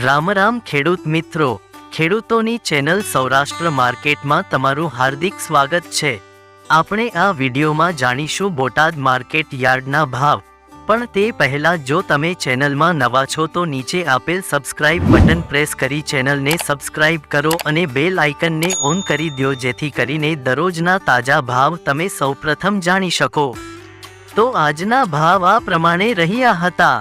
રામ રામ ખેડૂત મિત્રો, ખેડૂતોની ચેનલ સૌરાષ્ટ્ર માર્કેટમાં તમારું હાર્દિક સ્વાગત છે। આપણે આ વિડીયોમાં જાણીશું બોટાદ માર્કેટ યાર્ડના ભાવ, પણ તે પહેલા જો તમે ચેનલમાં નવા છો તો નીચે આપેલ સબસ્ક્રાઇબ બટન પ્રેસ કરી ચેનલને સબસ્ક્રાઇબ કરો અને બેલ આઇકનને ઓન કરી દો જેથી કરીને દરરોજના તાજા ભાવ તમે સૌપ્રથમ જાણી શકો। તો આજના ભાવ આ પ્રમાણે રહ્યા હતા।